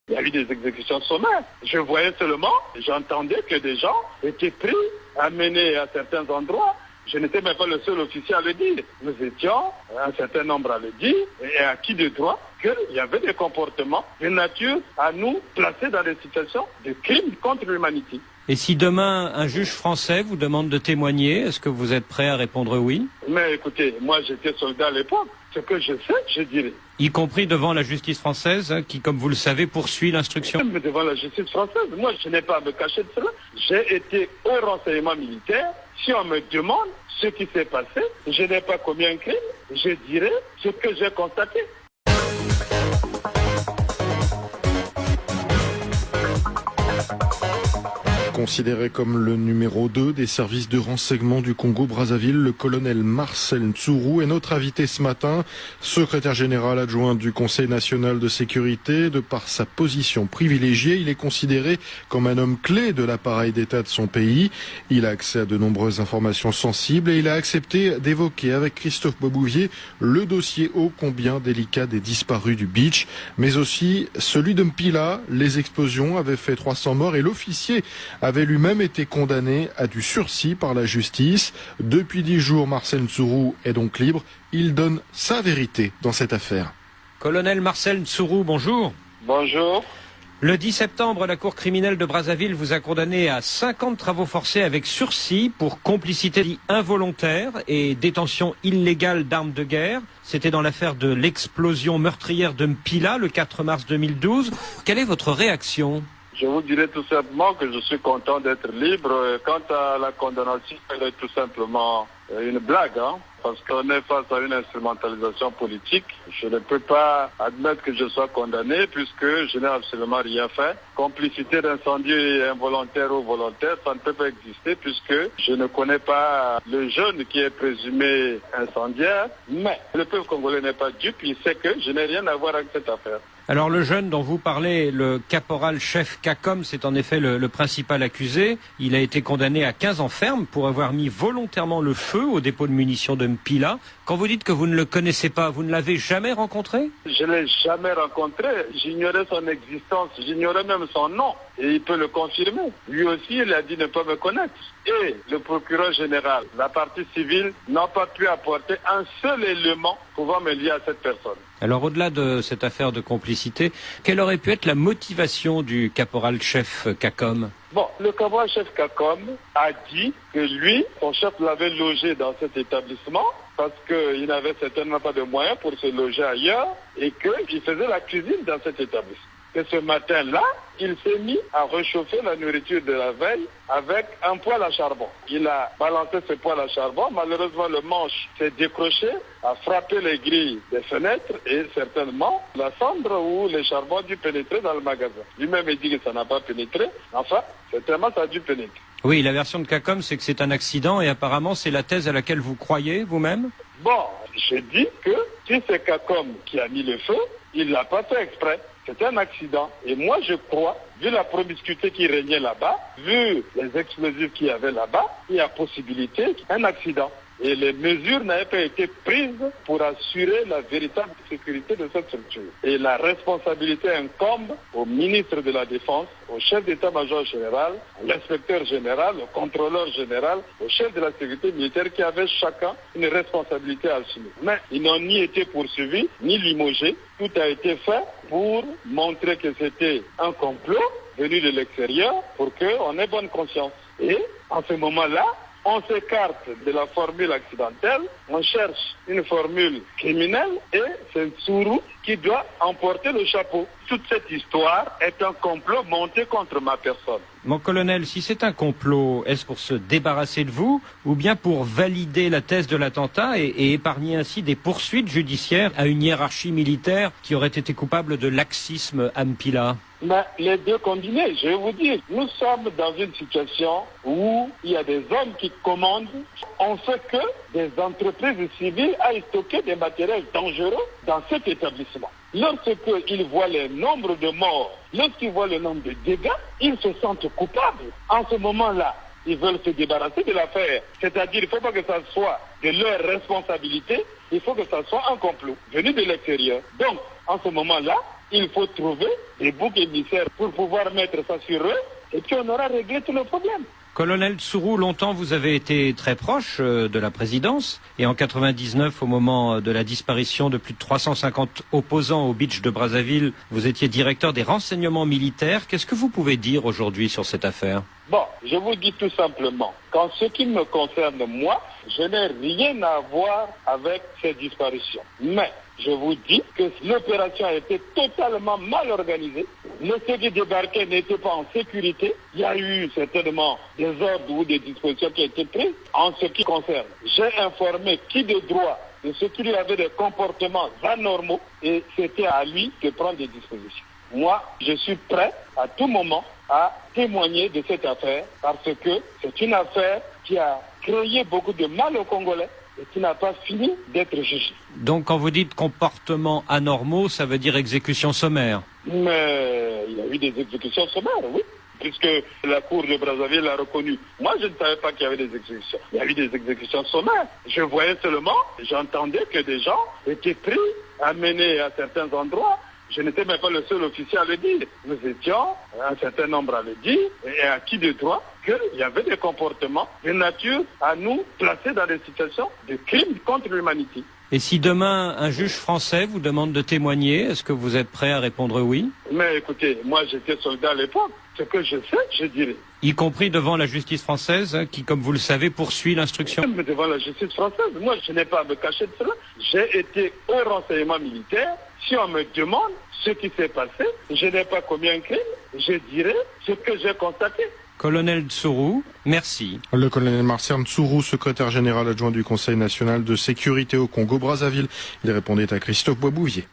Il y a eu des exécutions sommaires. Je voyais seulement, j'entendais que des gens étaient pris, amenés à certains endroits. Je n'étais même pas le seul officier à le dire. Nous étions un certain nombre à le dire et à qui de droit qu'il y avait des comportements de nature à nous placer dans des situations de crimes contre l'humanité. Et si demain un juge français vous demande de témoigner, est-ce que vous êtes prêt à répondre oui? Mais écoutez, moi j'étais soldat à l'époque. Ce que je sais, je dirais. Y compris devant la justice française, qui, comme vous le savez, poursuit l'instruction. Mais devant la justice française, moi je n'ai pas à me cacher de cela. J'ai été au renseignement militaire. Si on me demande ce qui s'est passé, je n'ai pas commis un crime, je dirais ce que j'ai constaté. Considéré comme le numéro 2 des services de renseignement du Congo-Brazzaville, le colonel Marcel Ntsuru est notre invité ce matin, secrétaire général adjoint du Conseil national de sécurité. De par sa position privilégiée, il est considéré comme un homme clé de l'appareil d'État de son pays. Il a accès à de nombreuses informations sensibles et il a accepté d'évoquer avec Christophe Bobouvier le dossier ô combien délicat des disparus du Beach, mais aussi celui de Mpila. Les explosions avaient fait 300 morts et l'officier avait lui-même été condamné à du sursis par la justice. Depuis 10 jours, Marcel Ntsuru est donc libre. Il donne sa vérité dans cette affaire. Colonel Marcel Ntsuru, bonjour. Bonjour. Le 10 septembre, la Cour criminelle de Brazzaville vous a condamné à 50 travaux forcés avec sursis pour complicité involontaire et détention illégale d'armes de guerre. C'était dans l'affaire de l'explosion meurtrière de Mpila le 4 mars 2012. Quelle est votre réaction ? Je vous dirais tout simplement que je suis content d'être libre. Quant à la condamnation, elle est tout simplement une blague, parce qu'on est face à une instrumentalisation politique. Je ne peux pas admettre que je sois condamné puisque je n'ai absolument rien fait. Complicité d'incendie involontaire ou volontaire, ça ne peut pas exister puisque je ne connais pas le jeune qui est présumé incendiaire. Mais le peuple congolais n'est pas dupe, il sait que je n'ai rien à voir avec cette affaire. Alors le jeune dont vous parlez, le caporal-chef Kakom, c'est en effet le principal accusé. Il a été condamné à 15 ans ferme pour avoir mis volontairement le feu au dépôt de munitions de Mpila. Quand vous dites que vous ne le connaissez pas, vous ne l'avez jamais rencontré? Je ne l'ai jamais rencontré. J'ignorais son existence, j'ignorais même son nom. Et il peut le confirmer. Lui aussi, il a dit ne pas me connaître. Et le procureur général, la partie civile, n'a pas pu apporter un seul élément pouvant me lier à cette personne. Alors au-delà de cette affaire de complicité, quelle aurait pu être la motivation du caporal-chef Kakom? Bon, le caporal-chef Kakom a dit que lui, son chef l'avait logé dans cet établissement parce qu'il n'avait certainement pas de moyens pour se loger ailleurs et qu'il faisait la cuisine dans cet établissement. Et ce matin-là, il s'est mis à réchauffer la nourriture de la veille avec un poêle à charbon. Il a balancé ce poêle à charbon. Malheureusement, le manche s'est décroché, a frappé les grilles des fenêtres et certainement la cendre ou le charbon a dû pénétrer dans le magasin. Lui-même dit que ça n'a pas pénétré. Enfin, certainement, ça a dû pénétrer. Oui, la version de Kakom, c'est que c'est un accident et apparemment, c'est la thèse à laquelle vous croyez vous-même? Bon, je dis que si c'est Kakom qui a mis le feu, il ne l'a pas fait exprès. C'est un accident. Et moi, je crois, vu la promiscuité qui régnait là-bas, vu les explosifs qu'il y avait là-bas, il y a possibilité d'un accident. Et les mesures n'avaient pas été prises pour assurer la véritable sécurité de cette structure. Et la responsabilité incombe au ministre de la Défense, au chef d'état-major général, à l'inspecteur général, au contrôleur général, au chef de la sécurité militaire qui avaient chacun une responsabilité à assumer. Mais ils n'ont ni été poursuivis, ni limogés. Tout a été fait pour montrer que c'était un complot venu de l'extérieur pour qu'on ait bonne conscience. Et en ce moment-là, on s'écarte de la formule accidentelle, on cherche une formule criminelle et c'est Ntsuru qui doit emporter le chapeau. Toute cette histoire est un complot monté contre ma personne. Mon colonel, si c'est un complot, est-ce pour se débarrasser de vous ou bien pour valider la thèse de l'attentat et épargner ainsi des poursuites judiciaires à une hiérarchie militaire qui aurait été coupable de laxisme à Mpila? Mais les deux combinés, je vais vous dire, nous sommes dans une situation où il y a des hommes qui commandent. On sait que des entreprises civiles aillent stocker des matériels dangereux dans cet établissement. Lorsqu'ils voient le nombre de morts, lorsqu'ils voient le nombre de dégâts, ils se sentent coupables. En ce moment-là, ils veulent se débarrasser de l'affaire. C'est-à-dire, il ne faut pas que ça soit de leur responsabilité, il faut que ça soit un complot venu de l'extérieur. Donc, en ce moment-là, Il faut trouver des boucs émissaires pour pouvoir mettre ça sur eux et puis on aura réglé tout le problème. Colonel Tsuru, longtemps vous avez été très proche de la présidence et en 99, au moment de la disparition de plus de 350 opposants au beach de Brazzaville, vous étiez directeur des renseignements militaires. Qu'est-ce que vous pouvez dire aujourd'hui sur cette affaire? Bon, je vous dis tout simplement qu'en ce qui me concerne, moi, je n'ai rien à voir avec ces disparitions. Mais je vous dis que l'opération a été totalement mal organisée. Ceux qui débarquaient n'étaient pas en sécurité. Il y a eu certainement des ordres ou des dispositions qui ont été prises. En ce qui concerne, j'ai informé qui de droit de ce qu'il avait des comportements anormaux et c'était à lui de prendre des dispositions. Moi, je suis prêt à tout moment à témoigner de cette affaire parce que c'est une affaire qui a créé beaucoup de mal aux Congolais et qui n'a pas fini d'être jugée. Donc quand vous dites comportements anormaux, ça veut dire exécution sommaire? Mais il y a eu des exécutions sommaires, oui, puisque la cour de Brazzaville l'a reconnu. Moi, je ne savais pas qu'il y avait des exécutions. Il y a eu des exécutions sommaires. Je voyais seulement, j'entendais que des gens étaient pris, amenés à certains endroits. Je n'étais même pas le seul officier à le dire. Nous étions un certain nombre à le dire et à qui de droit qu'il y avait des comportements de nature à nous placer dans des situations de crimes contre l'humanité. Et si demain un juge français vous demande de témoigner, est-ce que vous êtes prêt à répondre oui? Mais écoutez, moi j'étais soldat à l'époque. Ce que je sais, je dirais. Y compris devant la justice française, qui, comme vous le savez, poursuit l'instruction? Même devant la justice française. Moi, je n'ai pas à me cacher de cela. J'ai été au renseignement militaire. Si on me demande ce qui s'est passé, je n'ai pas commis un crime. Je dirais ce que j'ai constaté. Colonel Tsuru, merci. Le colonel Marcel Tsuru, secrétaire général adjoint du Conseil national de sécurité au Congo-Brazzaville. Il répondait à Christophe Boisbouvier.